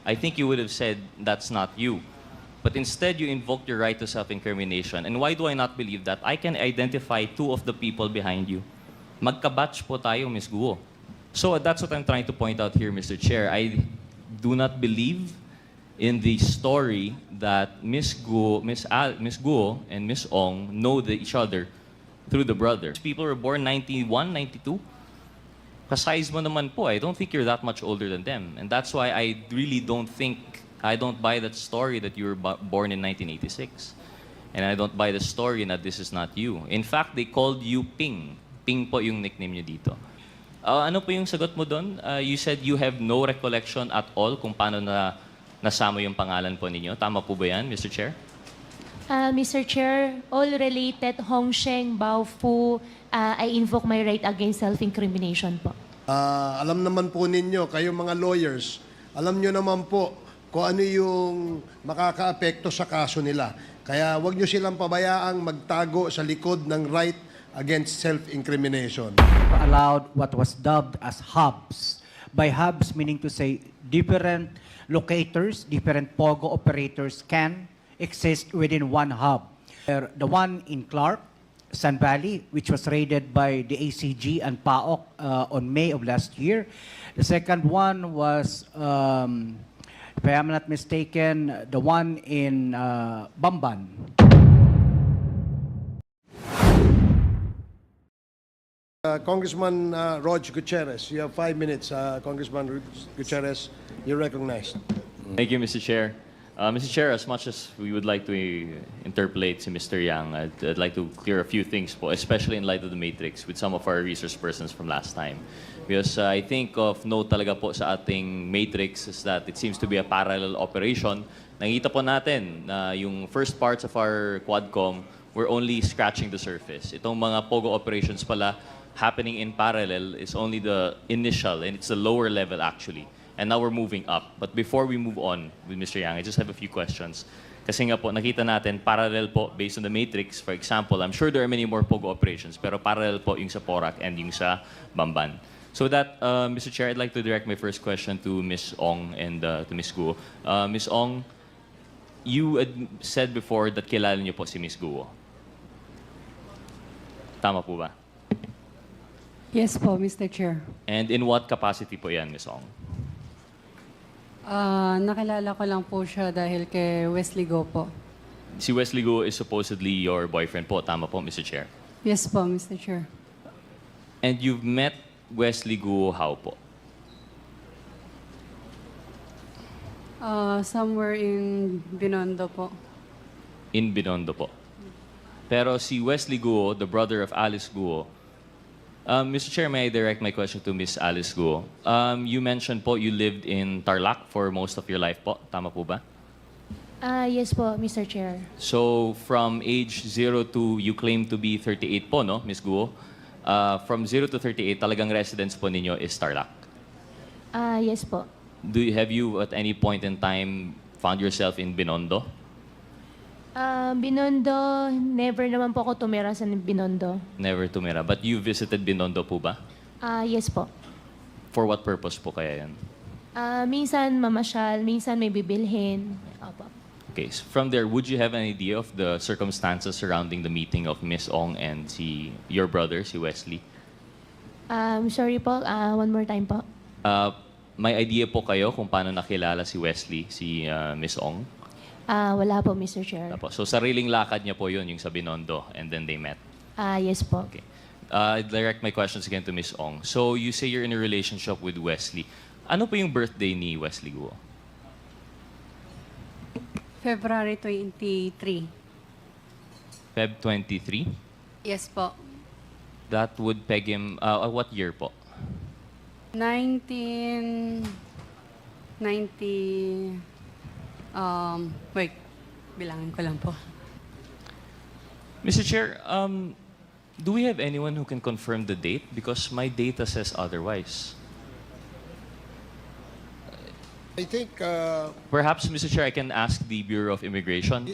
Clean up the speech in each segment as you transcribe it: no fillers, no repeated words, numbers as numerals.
I think you would have said that's not you. But instead, you invoked your right to self-incrimination. And why do I not believe that? I can identify two of the people behind you. Magkabatch po tayo, Ms. Guo. So that's what I'm trying to point out here, Mr. Chair. I do not believe in the story that Ms. Guo and Ms. Ong know each other through the brother. People were born 91, 92. Kasize mo naman po. I don't think you're that much older than them. And that's why I really don't buy that story that you were born in 1986. And I don't buy the story that this is not you. In fact, they called you Ping. Ping po yung nickname niyo dito. Ano po yung sagot mo doon? You said you have no recollection at all kung paano nasama yung pangalan po ninyo. Tama po ba yan, Mr. Chair? Mr. Chair, all related Hong Sheng, Bao Fu, I invoke my right against self-incrimination po. Alam naman po ninyo, kayong mga lawyers, alam nyo naman po kung ano yung makakaapekto sa kaso nila. Kaya wag nyo silang pabayaang magtago sa likod ng right against self-incrimination. Allowed what was dubbed as hubs. By hubs, meaning to say different locators, different POGO operators can exist within one hub. The one in Clark, Sun Valley, which was raided by the ACG and PAOK on May of last year. The second one was, if I am not mistaken, the one in Bamban. Congressman Rodrigo Gutierrez, you have 5 minutes. Congressman Gutierrez, you're recognized. Thank you, Mr. Chair. Mr. Chair, as much as we would like to interpolate si Mr. Yang, I'd like to clear a few things po, especially in light of the matrix with some of our resource persons from last time. Because I think of note talaga po sa ating matrix is that it seems to be a parallel operation. Nakita po natin na yung first parts of our Quadcom were only scratching the surface. Itong mga POGO operations pala happening in parallel is only the initial, and it's the lower level actually. And now we're moving up. But before we move on with Mr. Yang, I just have a few questions. Kasi nga po, nakita natin, parallel po based on the matrix. For example, I'm sure there are many more POGO operations, pero parallel po yung sa Porac and yung sa Bamban. So that, Mr. Chair, I'd like to direct my first question to Ms. Ong and to Ms. Guo. Ms. Ong, you had said before that kilala niyo po si Ms. Guo. Tama po ba? Yes po, Mr. Chair. And in what capacity po yan, Ms. Ong? Nakilala ko lang po siya dahil kay Wesley Guo po. Si Wesley Guo is supposedly your boyfriend po. Tama po, Mr. Chair. Yes po, Mr. Chair. And you've met Wesley Guo how po? Somewhere in Binondo po. In Binondo po. Pero si Wesley Guo, the brother of Alice Guo, Mr. Chair, may I direct my question to Ms. Alice Guo? You mentioned po you lived in Tarlac for most of your life po. Tama po ba? Yes po, Mr. Chair. So from age 0 to, you claim to be 38 po, no, Ms. Guo? From 0 to 38, talagang residence po ninyo is Tarlac. Yes po. Have you at any point in time found yourself in Binondo? Binondo, never naman po ako tumira sa Binondo. Never tumira. But you visited Binondo po ba? Yes po. For what purpose po kaya yan? Minsan mamasyal, minsan may bibilhin. Opo. Okay, so from there, would you have an idea of the circumstances surrounding the meeting of Miss Ong and your brother, si Wesley? Sorry po, one more time po. May idea po kayo kung paano nakilala si Wesley, si Miss Ong? Wala po, Mr. Chair. Tapos, so sariling lakad niya po yun, yung sa Binondo, and then they met. Yes po. Okay. I direct my questions again to Miss Ong. So you say you're in a relationship with Wesley. Ano po yung birthday ni Wesley Guo? February 23. Feb 23? Yes po. That would peg him, what year po? 1990... wait, bilangin ko lang po. Mr. Chair, do we have anyone who can confirm the date? Because my data says otherwise. I think... Perhaps, Mr. Chair, I can ask the Bureau of Immigration.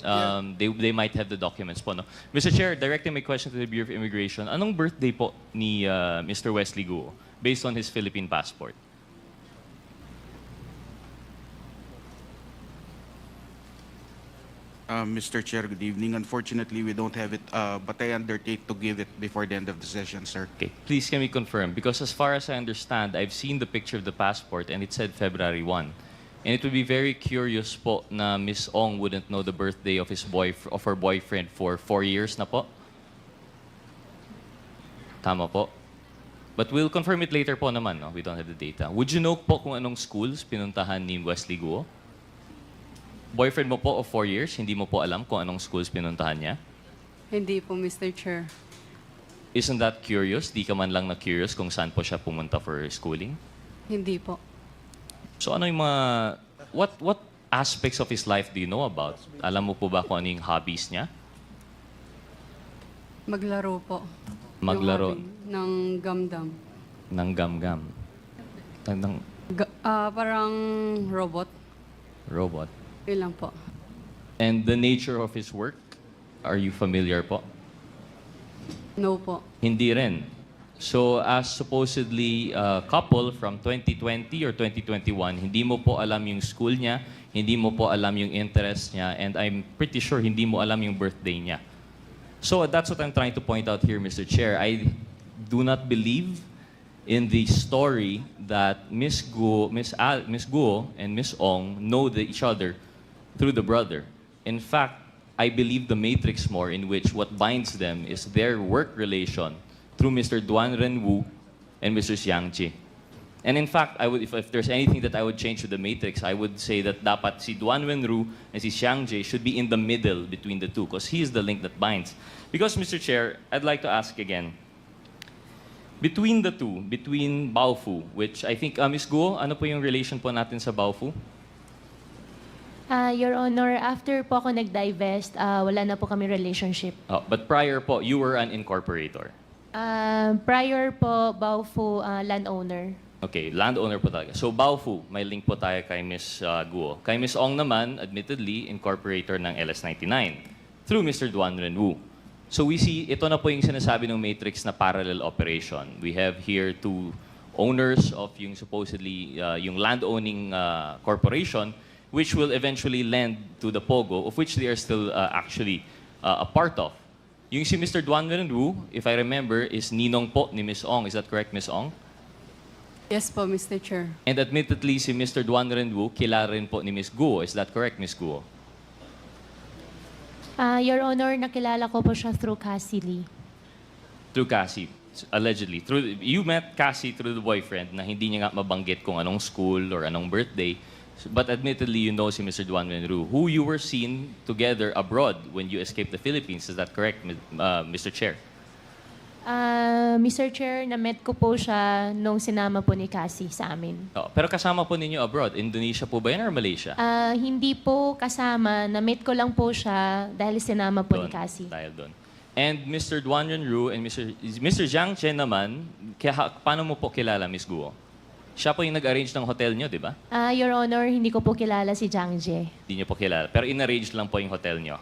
They might have the documents po, no? Mr. Chair, directing my question to the Bureau of Immigration, anong birthday po ni Mr. Wesley Guo based on his Philippine passport? Mr. Chair, good evening. Unfortunately, we don't have it, but I undertake to give it before the end of the session, sir. Okay, please can we confirm? Because as far as I understand, I've seen the picture of the passport and it said February 1. And it would be very curious po na Miss Ong wouldn't know the birthday of her boyfriend for 4 years na po. Tama po. But we'll confirm it later po naman, no? We don't have the data. Would you know po kung anong schools pinuntahan ni Wesley Guo? Boyfriend mo po of 4 years, hindi mo po alam kung anong schools pinuntahan niya? Hindi po, Mr. Chair. Isn't that curious? Di ka man lang na-curious kung saan po siya pumunta for schooling? Hindi po. So ano yung mga... What aspects of his life do you know about? Alam mo po ba kung ano yung hobbies niya? Maglaro po. Maglaro. Yung hobby ng gamdam. Ng gam-gam. Ng Parang robot. robot. Yun lang po. And the nature of his work, are you familiar po? No po. Hindi rin. So as supposedly a couple from 2020 or 2021, hindi mo po alam yung school niya, hindi mo po alam yung interest niya, and I'm pretty sure hindi mo alam yung birthday niya. So that's what I'm trying to point out here, Mr. Chair. I do not believe in the story that Miss Guo and Miss Ong know each other through the brother. In fact, I believe the matrix more in which what binds them is their work relation through Mr. Duan Renwu and Mr. Xiang Chi. And in fact, I would, if there's anything that I would change to the matrix, I would say that dapat si Duan Renwu and si Xiang Chi should be in the middle between the two because he is the link that binds. Because, Mr. Chair, I'd like to ask again, between the two, between Baofu, which I think, Ms. Guo, ano po yung relation po natin sa Baofu? Your Honor, after po ako nag-divest, wala na po kami relationship. Oh, but prior po, you were an incorporator. Prior po, Baofu, landowner. Okay, landowner po talaga. So, Baofu, may link po tayo kay Ms. Guo. Kay Ms. Ong naman, admittedly, incorporator ng LS99 through Mr. Duan Renwu. So, we see, ito na po yung sinasabi ng matrix na parallel operation. We have here two owners of yung supposedly, yung land-owning corporation, which will eventually lend to the POGO, of which they are still actually a part of. Yung si Mr. Duan Renwu, if I remember, is ninong po ni Ms. Ong. Is that correct, Ms. Ong? Yes po, Mr. Chair. And admittedly, si Mr. Duan Renwu, kilala rin po ni Ms. Guo. Is that correct, Ms. Guo? Your Honor, nakilala ko po siya through Cassie Lee. Through Cassie, allegedly. You met Cassie through the boyfriend na hindi niya nga mabanggit kung anong school or anong birthday. But admittedly, you know si Mr. Duan Renwu, who you were seen together abroad when you escaped the Philippines. Is that correct, Mr. Chair? Mr. Chair, na-met ko po siya nung sinama po ni Cassie sa amin. Oh, pero kasama po ninyo abroad. Indonesia po ba yan or Malaysia? Hindi po kasama. Na-met ko lang po siya dahil sinama po ni Cassie. Dahil doon. And Mr. Duan Renwu and Mr. Jiang Chen naman, paano mo po kilala, Ms. Guo? Siya po yung nag-arrange ng hotel nyo, di ba? Your Honor, hindi ko po kilala si Jiang Jie. Hindi nyo po kilala. Pero in-arrange lang po yung hotel nyo.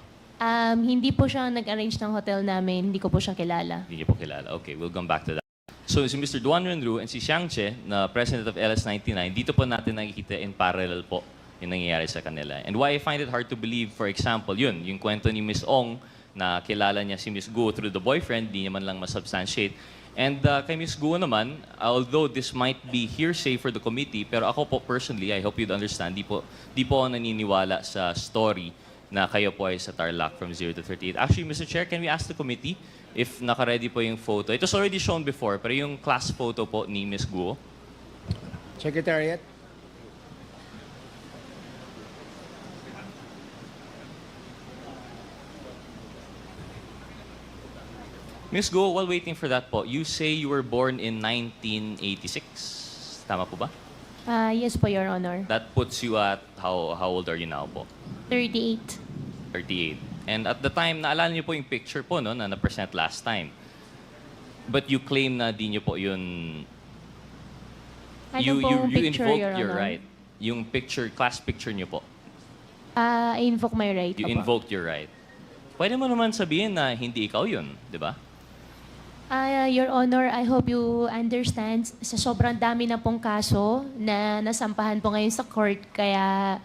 Hindi po siya nag-arrange ng hotel namin. Hindi ko po siya kilala. Hindi niyo po kilala. Okay, we'll come back to that. So si Mr. Duan Renwu and si Xiang Che, na president of LS99, dito po natin nakikita in parallel po yung nangyayari sa kanila. And why I find it hard to believe, for example, yung kwento ni Ms. Ong na kilala niya si Ms. Guo through the boyfriend, di naman lang masubstantiate. And kay Ms. Guo naman, although this might be hearsay for the committee, pero ako po personally, I hope you'd understand, di po ako naniniwala sa story na kayo po ay sa Tarlac from 0 to 38. Actually, Mr. Chair, can we ask the committee if naka-ready po yung photo? It was already shown before, pero yung class photo po ni Ms. Guo. Secretariat. Ms. Guo, while waiting for that po, you say you were born in 1986. Tama po ba? Yes po, Your Honor. That puts you at, how old are you now po? 38. 38. And at the time, naalala niyo po yung picture po, no, na na-present last time. But you claim na di niyo po yun... Ano pong picture, invoked Your your Honor? right. Yung picture, class picture niyo po. I invoke my right. You Opo. invoked your right. Pwede mo naman sabihin na hindi ikaw yun, di ba? Your Honor, I hope you understand, sa sobrang dami na pong kaso na nasampahan po ngayon sa court, kaya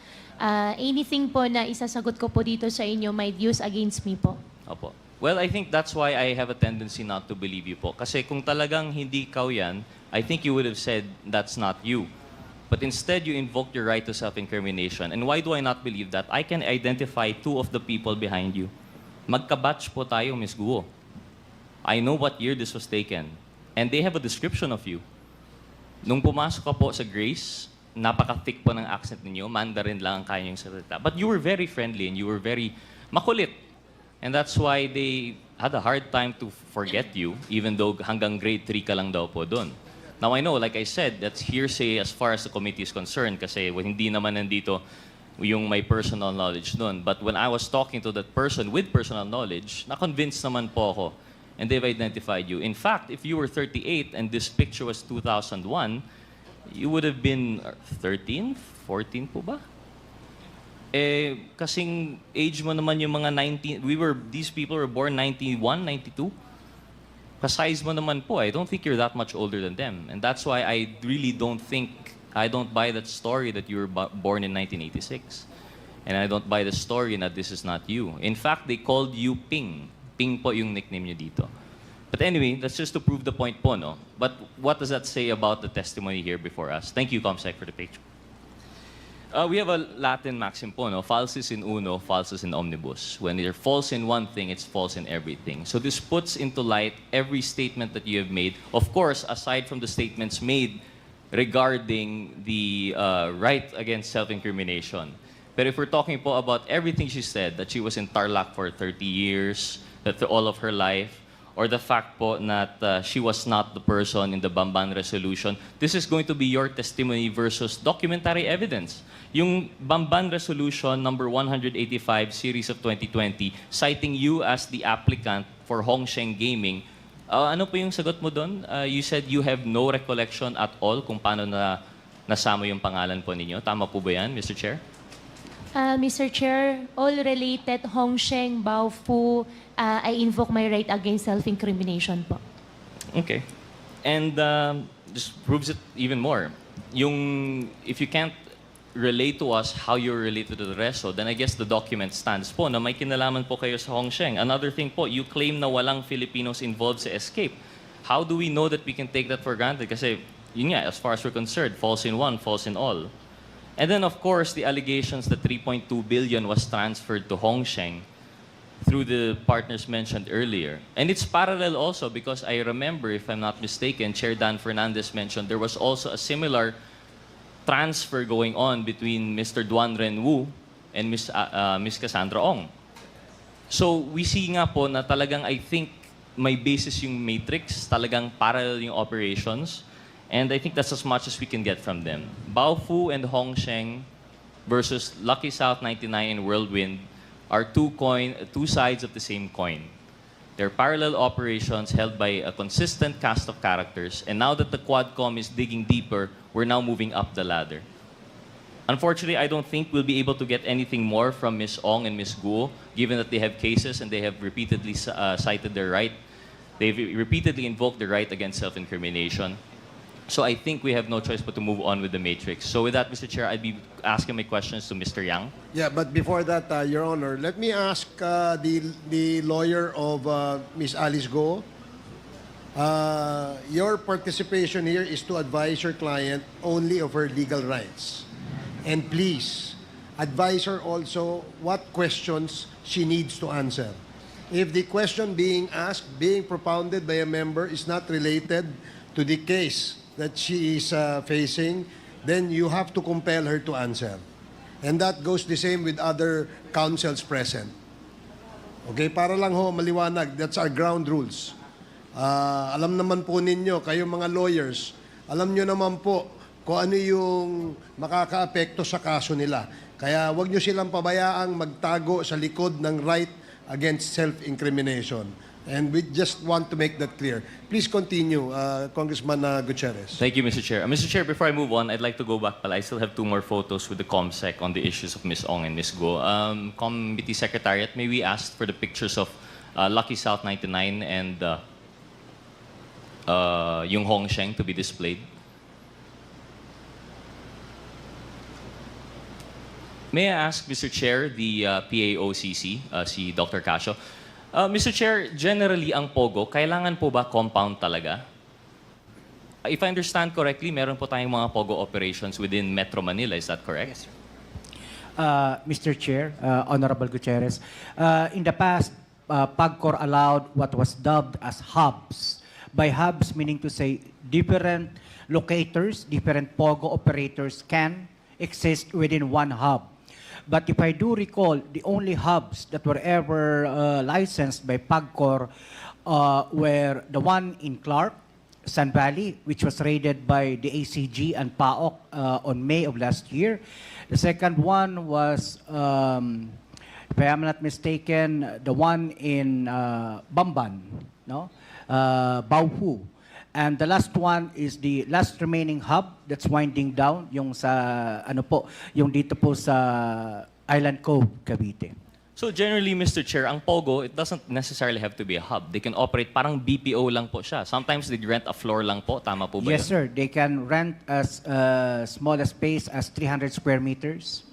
anything po na isasagot ko po dito sa inyo might use against me po. Opo. Well, I think that's why I have a tendency not to believe you po. Kasi kung talagang hindi ikaw yan, I think you would have said that's not you. But instead, you invoked your right to self-incrimination. And why do I not believe that? I can identify two of the people behind you. Magkabatch po tayo, Ms. Guo. I know what year this was taken. And they have a description of you. Nung pumasok ka po sa Grace, napaka-thick po ng accent ninyo, Mandarin lang ang kaya niyong salita. But you were very friendly and you were very makulit. And that's why they had a hard time to forget you, even though hanggang grade 3 ka lang daw po doon. Now, I know, like I said, that's hearsay as far as the committee is concerned kasi hindi naman nandito yung may personal knowledge doon. But when I was talking to that person with personal knowledge, na-convinced naman po ako. And they've identified you. In fact, if you were 38 and this picture was 2001, you would have been 13, 14 po ba? Eh, kasing age mo naman yung mga 19, these people were born 91, 92. Kasize mo naman po, I don't think you're that much older than them. And that's why I really don't buy that story that you were born in 1986. And I don't buy the story that this is not you. In fact, they called you Ping. Ping po yung nickname nyo dito. But anyway, that's just to prove the point po, no? But what does that say about the testimony here before us? Thank you, Comsec, for the picture. We have a Latin maxim po, no? Falsis in uno, falsus in omnibus. When you're false in one thing, it's false in everything. So this puts into light every statement that you have made. Of course, aside from the statements made regarding the right against self-incrimination. But if we're talking po about everything she said, that she was in Tarlac for 30 years, that all of her life, or the fact po that she was not the person in the Bamban resolution, this is going to be your testimony versus documentary evidence. Yung Bamban resolution number 185 series of 2020, citing you as the applicant for Hongsheng Gaming, ano po yung sagot mo doon? You said you have no recollection at all kung paano na nasama yung pangalan po ninyo. Tama po ba yan, Mr. Chair? Mr. Chair, all related Hongsheng, Baofu, I invoke my right against self-incrimination po. Okay. And just proves it even more. If you can't relate to us how you're related to the resto, then I guess the document stands po na may kinalaman po kayo sa Hongsheng. Another thing po, you claim na walang Filipinos involved sa escape. How do we know that we can take that for granted? Kasi, yun nga, as far as we're concerned, false in one, false in all. And then, of course, the allegations that 3.2 billion was transferred to Hongsheng through the partners mentioned earlier. And it's parallel also because I remember, if I'm not mistaken, Chair Dan Fernandez mentioned there was also a similar transfer going on between Mr. Duan Renwu and Ms. Cassandra Ong. So we see nga po na talagang I think may basis yung matrix, talagang parallel yung operations. And I think that's as much as we can get from them. Baofu and Hongsheng versus Lucky South 99 and Whirlwind are two sides of the same coin. They're parallel operations held by a consistent cast of characters. And now that the Quadcom is digging deeper, we're now moving up the ladder. Unfortunately, I don't think we'll be able to get anything more from Ms. Ong and Ms. Guo, given that they have cases and they have repeatedly cited their right. They've repeatedly invoked the right against self-incrimination. So I think we have no choice but to move on with the matrix. So with that, Mr. Chair, I'd be asking my questions to Mr. Yang. Yeah, but before that, Your Honor, let me ask the lawyer of Ms. Alice Guo. Your participation here is to advise your client only of her legal rights. And please, advise her also what questions she needs to answer. If the question being asked, being propounded by a member is not related to the case that she is facing, then you have to compel her to answer. And that goes the same with other counsels present. Okay, para lang ho maliwanag, that's our ground rules. Alam naman po ninyo, kayong mga lawyers, alam nyo naman po kung ano yung makakaapekto sa kaso nila. Kaya wag nyo silang pabayaang magtago sa likod ng right against self-incrimination. And we just want to make that clear. Please continue, Congressman Gutierrez. Thank you, Mr. Chair. Mr. Chair, before I move on, I'd like to go back, but I still have two more photos with the ComSec on the issues of Ms. Ong and Ms. Guo. Committee Secretariat, may we ask for the pictures of Lucky South 99 and yung Hongsheng to be displayed. May I ask, Mr. Chair, the PAOCC, si Dr. Casio, Mr. Chair, generally ang Pogo, kailangan po ba compound talaga? If I understand correctly, meron po tayong mga Pogo operations within Metro Manila. Is that correct? Mr. Chair, Honorable Gutierrez, in the past, PAGCOR allowed what was dubbed as hubs. By hubs, meaning to say different locators, different POGO operators can exist within one hub. But if I do recall, the only hubs that were ever licensed by PAGCOR were the one in Clark, Sun Valley, which was raided by the ACG and PAOK on May of last year. The second one was, if I am not mistaken, the one in Bamban, no? Baohu. And the last one is the last remaining hub that's winding down, yung sa, ano po, yung dito po sa Island Cove, Cavite. So generally, Mr. Chair, ang Pogo, it doesn't necessarily have to be a hub. They can operate parang BPO lang po siya. Sometimes they rent a floor lang po. Tama po ba Yes, yun? sir. They can rent as small a space as 300 square meters.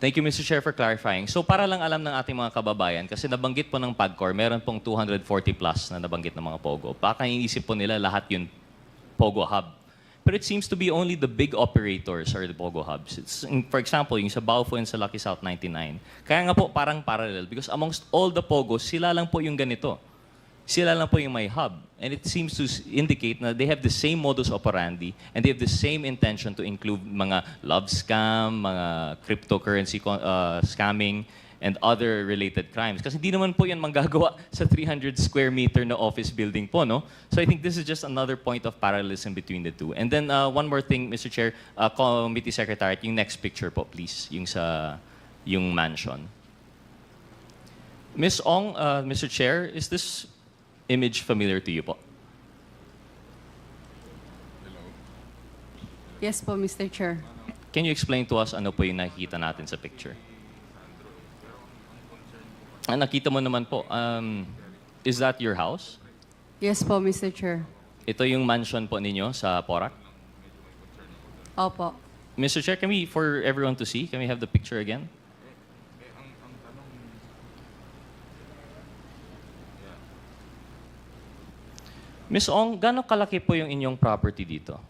Thank you, Mr. Chair, for clarifying. So para lang alam ng ating mga kababayan, kasi nabanggit po ng PAGCOR, meron pong 240 plus na nabanggit ng mga Pogo. Baka iniisip po nila lahat yun Pogo hub. But it seems to be only the big operators or the Pogo hubs. It's, for example, yung sa Baofu and sa Lucky South 99. Kaya nga po parang parallel because amongst all the Pogos, sila lang po yung ganito. Sila lang po yung may hub. And it seems to indicate na they have the same modus operandi and they have the same intention to include mga love scam, mga cryptocurrency scamming, and other related crimes. Kasi hindi naman po yan manggagawa sa 300 square meter na office building po, no? So I think this is just another point of parallelism between the two. And then one more thing, Mr. Chair, Committee Secretary, yung next picture po, please, yung mansion. Ms. Ong, Mr. Chair, is this image familiar to you po? Yes po, Mr. Chair. Can you explain to us ano po yung nakikita natin sa picture? Nakita mo naman po, is that your house? Yes po, Mr. Chair. Ito yung mansion po ninyo sa Porac? Opo. Mr. Chair, can we, for everyone to see, can we have the picture again? Ms. Ong, gano'ng kalaki po yung inyong property dito?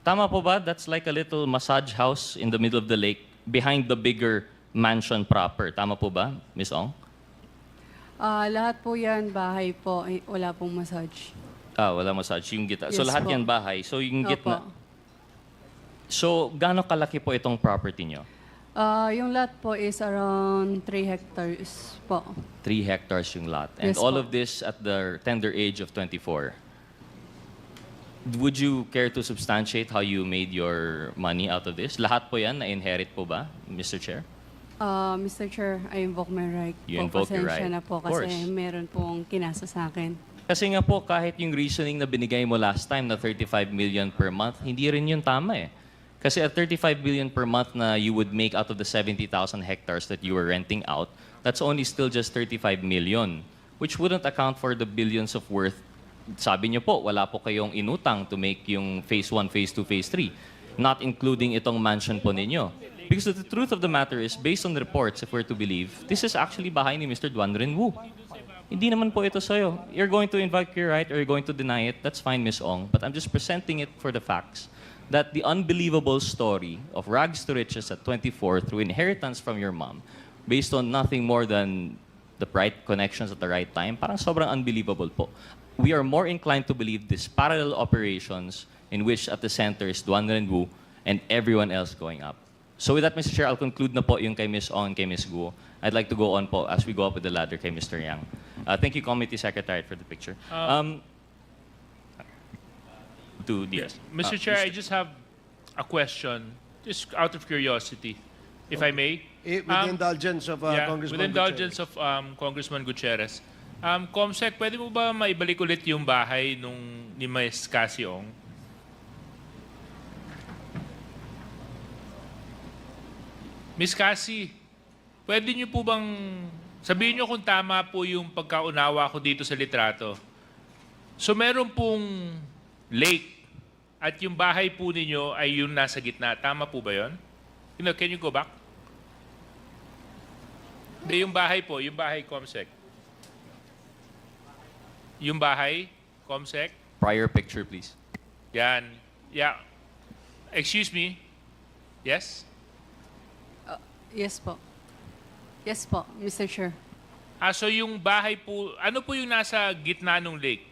Tama po ba? That's like a little massage house in the middle of the lake behind the bigger mansion proper. Tama po ba, Ms. Ong? Lahat po yan, bahay po. Wala pong massage. Wala massage. Yung gitna. So Yes lahat po. yan bahay. So yung gitna. Opo. So gano'ng kalaki po itong property nyo? Yung lot po is around 3 hectares po. 3 hectares yung lot. And Yes all po. of this at the tender age of 24. Would you care to substantiate how you made your money out of this? Lahat po yan na-inherit po ba, Mr. Chair? Mr. Chair, I invoke my right You po. invoke your Pasensya right. na po Of kasi course. meron pong kinasa sa akin. Kasi nga po, kahit yung reasoning na binigay mo last time na 35 million per month, hindi rin yun tama eh. Kasi at 35 billion per month na you would make out of the 70,000 hectares that you were renting out, that's only still just 35 million, which wouldn't account for the billions of worth. Sabi niyo po, wala po kayong inutang to make yung phase 1, phase 2, phase 3, not including itong mansion po ninyo. Because the truth of the matter is, based on the reports, if we're to believe, this is actually bahay ni Mr. Duan Renwu. Hindi naman po ito sa'yo. You're going to invoke your right or you're going to deny it, that's fine, Ms. Ong. But I'm just presenting it for the facts that the unbelievable story of rags to riches at 24 through inheritance from your mom, based on nothing more than the right connections at the right time, parang sobrang unbelievable po. We are more inclined to believe these parallel operations in which at the center is Duan Renwu and everyone else going up. So with that, Mr. Chair, I'll conclude na po yung kay Ms. Ong and kay Ms. Guo. I'd like to go on po as we go up with the ladder kay Mr. Yang. Thank you, Committee Secretary, for the picture. Yes. Mr. Chair, I just have a question, just out of curiosity, if I may. With the indulgence of Congressman with the indulgence of Congressman Gutierrez. Comsec, pwede mo ba maibalik ulit yung bahay ni Ms. Cassie Ong? Ms. Cassie, pwede niyo po bang sabihin niyo kung tama po yung pagkaunawa ko dito sa litrato? So meron pong lake at yung bahay po ninyo ay yung nasa gitna. Tama po ba yun? Can you go back? Hindi, yung bahay po. Yung bahay, Comsec. Yung bahay, Comsec. Prior picture, please. Yan. Yeah. Excuse me. Yes? Yes po. Yes po, Mr. Chair. So yung bahay po, ano po yung nasa gitna ng lake?